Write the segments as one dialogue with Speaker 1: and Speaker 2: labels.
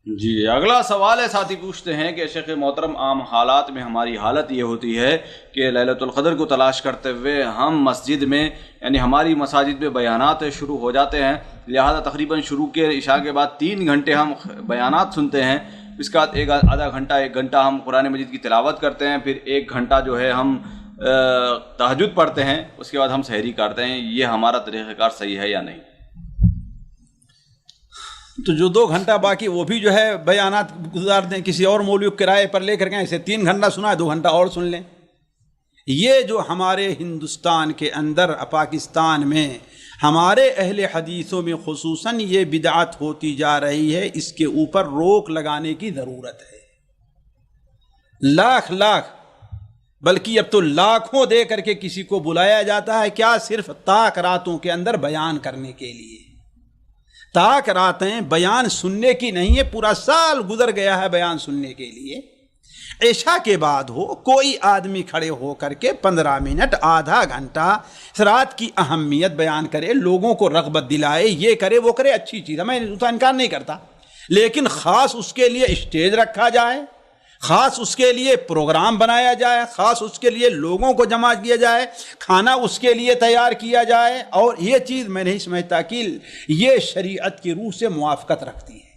Speaker 1: جی اگلا سوال ہے، ساتھی پوچھتے ہیں کہ شیخ محترم عام حالات میں ہماری حالت یہ ہوتی ہے کہ لیلۃ القدر کو تلاش کرتے ہوئے ہم مسجد میں یعنی ہماری مساجد میں بیانات شروع ہو جاتے ہیں، لہذا تقریباً شروع کے عشاء کے بعد 3 گھنٹے ہم بیانات سنتے ہیں، اس کے بعد آدھا گھنٹہ 1 گھنٹہ ہم قرآن مجید کی تلاوت کرتے ہیں، پھر 1 گھنٹہ جو ہے ہم تہجد پڑھتے ہیں، اس کے بعد ہم سحری کرتے ہیں، یہ ہمارا طریقہ کار صحیح ہے یا نہیں؟
Speaker 2: تو جو 2 گھنٹہ باقی وہ بھی جو ہے بیانات گزار دیں، کسی اور مولوی کرائے پر لے کر کے، ایسے 3 گھنٹہ سنا ہے 2 گھنٹہ اور سن لیں۔ یہ جو ہمارے ہندوستان کے اندر پاکستان میں ہمارے اہل حدیثوں میں خصوصاً یہ بدعت ہوتی جا رہی ہے، اس کے اوپر روک لگانے کی ضرورت ہے۔ لاکھ بلکہ اب تو لاکھوں دے کر کے کسی کو بلایا جاتا ہے، کیا صرف طاق راتوں کے اندر بیان کرنے کے لیے۔ طاق راتیں بیان سننے کی نہیں ہے، پورا سال گزر گیا ہے بیان سننے کے لیے۔ عشاء کے بعد ہو کوئی آدمی کھڑے ہو کر کے 15 منٹ آدھا گھنٹہ رات کی اہمیت بیان کرے، لوگوں کو رغبت دلائے، یہ کرے وہ کرے، اچھی چیز ہے، میں اس کا انکار نہیں کرتا، لیکن خاص اس کے لیے اسٹیج رکھا جائے، خاص اس کے لیے پروگرام بنایا جائے، خاص اس کے لیے لوگوں کو جمع کیا جائے، کھانا اس کے لیے تیار کیا جائے، اور یہ چیز میں نہیں سمجھتا کہ یہ شریعت کی روح سے موافقت رکھتی ہے۔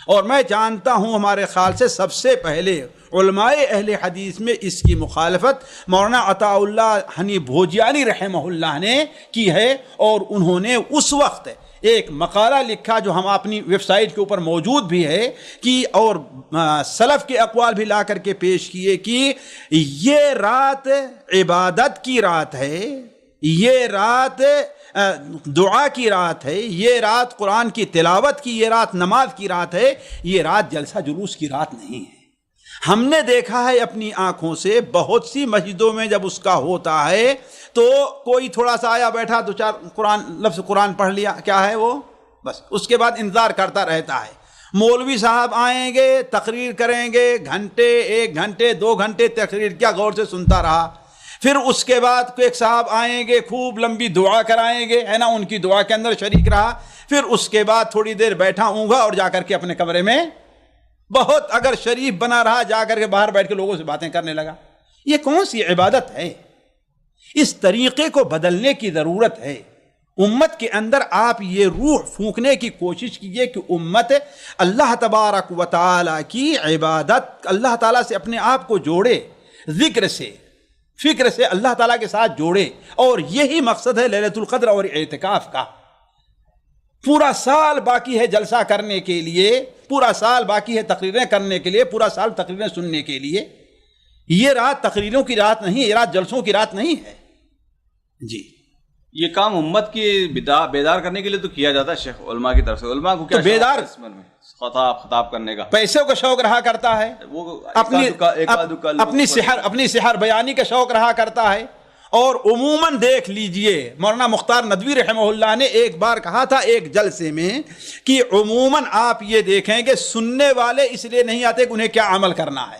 Speaker 2: اور میں جانتا ہوں ہمارے خیال سے سب سے پہلے علماء اہل حدیث میں اس کی مخالفت مولانا عطاء اللہ حنی بھوجیانی رحمہ اللہ نے کی ہے، اور انہوں نے اس وقت ایک مقالہ لکھا جو ہم اپنی ویب سائٹ کے اوپر موجود بھی ہے کہ اور سلف کے اقوال بھی لا کر کے پیش کیے کہ یہ رات عبادت کی رات ہے، یہ رات دعا کی رات ہے، یہ رات قرآن کی تلاوت کی، یہ رات نماز کی رات ہے، یہ رات جلسہ جلوس کی رات نہیں ہے۔ ہم نے دیکھا ہے اپنی آنکھوں سے بہت سی مسجدوں میں جب اس کا ہوتا ہے تو کوئی تھوڑا سا آیا بیٹھا 2-4 لفظ قرآن پڑھ لیا، کیا ہے وہ، بس اس کے بعد انتظار کرتا رہتا ہے۔ مولوی صاحب آئیں گے، تقریر کریں گے، گھنٹے 1 گھنٹے 2 گھنٹے تقریر کیا غور سے سنتا رہا، پھر اس کے بعد ایک صاحب آئیں گے، خوب لمبی دعا کرائیں گے، ہے نا، ان کی دعا کے اندر شریک رہا، پھر اس کے بعد تھوڑی دیر بیٹھا اونگا اور جا کر کے اپنے کمرے میں بہت اگر شریف بنا رہا، جا کر کے باہر بیٹھ کے لوگوں سے باتیں کرنے لگا۔ یہ کون سی عبادت ہے؟ اس طریقے کو بدلنے کی ضرورت ہے۔ امت کے اندر آپ یہ روح پھونکنے کی کوشش کیجئے کہ امت اللہ تبارک و تعالی کی عبادت، اللہ تعالیٰ سے اپنے آپ کو جوڑے، ذکر سے فکر سے اللہ تعالیٰ کے ساتھ جوڑے، اور یہی مقصد ہے لیلۃ القدر اور اعتکاف کا۔ پورا سال باقی ہے جلسہ کرنے کے لیے، پورا سال باقی ہے تقریریں کرنے کے لیے، پورا سال تقریریں سننے کے لیے۔ یہ رات تقریروں کی رات نہیں ہے، یہ رات جلسوں کی رات نہیں ہے۔ جی
Speaker 1: یہ کام امت کی بیدار کرنے کے لیے تو کیا جاتا ہے شیخ، علماء کی طرف سے۔ علماء کو کیا
Speaker 2: بیدار
Speaker 1: خطاب کرنے کا
Speaker 2: پیسوں کا شوق رہا کرتا ہے،
Speaker 1: وہ
Speaker 2: اپنی سحر بیانی کا شوق رہا کرتا ہے۔ اور عموماً دیکھ لیجئے مولانا مختار ندوی رحمہ اللہ نے ایک بار کہا تھا ایک جلسے میں کہ عموماً آپ یہ دیکھیں کہ سننے والے اس لیے نہیں آتے کہ انہیں کیا عمل کرنا ہے،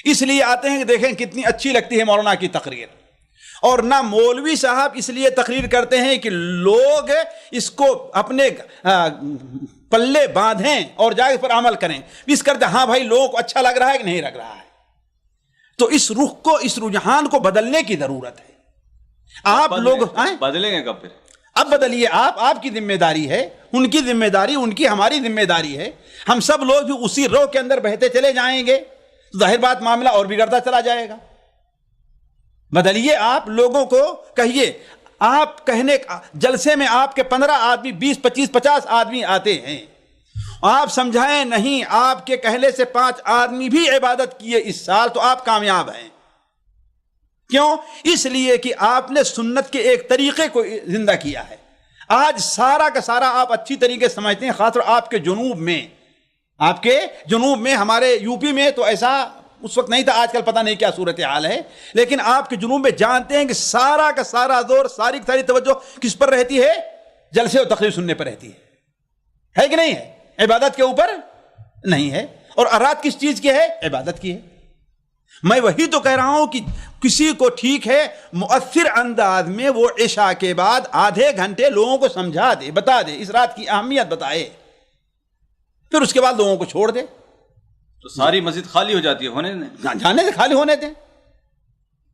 Speaker 2: اس لیے آتے ہیں کہ دیکھیں کتنی اچھی لگتی ہے مولانا کی تقریر، اور نہ مولوی صاحب اس لیے تقریر کرتے ہیں کہ لوگ اس کو اپنے پلے باندھیں اور جا اس پر عمل کریں، اس کرتے ہاں بھائی لوگوں کو اچھا لگ رہا ہے کہ نہیں لگ رہا ہے۔ تو اس رخ کو، اس رجحان کو بدلنے کی ضرورت ہے۔ آپ لوگ
Speaker 1: بدلیں گے کب پھر؟
Speaker 2: اب بدلیے، آپ کی ذمہ داری ہے، ان کی ذمہ داری، ان کی ہماری ذمہ داری ہے۔ ہم سب لوگ بھی اسی رو کے اندر بہتے چلے جائیں گے تو ظاہر بات معاملہ اور بگڑتا چلا جائے گا۔ بدلیے، آپ لوگوں کو کہیے، آپ کہنے جلسے میں آپ کے 15 آدمی 20 25 50 آدمی آتے ہیں، آپ سمجھائیں نہیں، آپ کے کہنے سے 5 آدمی بھی عبادت کیے اس سال تو آپ کامیاب ہیں۔ کیوں؟ اس لیے کہ آپ نے سنت کے ایک طریقے کو زندہ کیا ہے۔ آج سارا کا سارا آپ اچھی طریقے سمجھتے ہیں، خاص طور آپ کے جنوب میں ہمارے یو پی میں تو ایسا اس وقت نہیں تھا، آج کل پتہ نہیں کیا صورتحال ہے، لیکن آپ کے جنوب میں جانتے ہیں کہ سارا کا سارا زور، ساری توجہ کس پر رہتی ہے؟ جلسے اور تقریر سننے پر رہتی ہے کہ نہیں ہے؟ عبادت کے اوپر نہیں ہے۔ اور رات کس چیز کی ہے؟ عبادت کی ہے۔ میں وہی تو کہہ رہا ہوں کہ کسی کو ٹھیک ہے مؤثر انداز میں وہ عشاء کے بعد آدھے گھنٹے لوگوں کو سمجھا دے، بتا دے، اس رات کی اہمیت بتائے، پھر اس کے بعد لوگوں کو چھوڑ دے،
Speaker 1: تو ساری مسجد خالی ہو جاتی ہے، ہونے دیں۔
Speaker 2: جانے دے، خالی ہونے دیں۔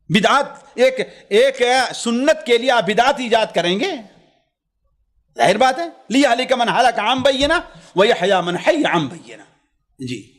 Speaker 2: بدعات ایک سنت کے لیے آپ بدعات ایجاد کریں گے، ظاہر بات ہے۔ لیہلک من ہلک عن بینہ ویحیی من حی عن بینہ۔ جی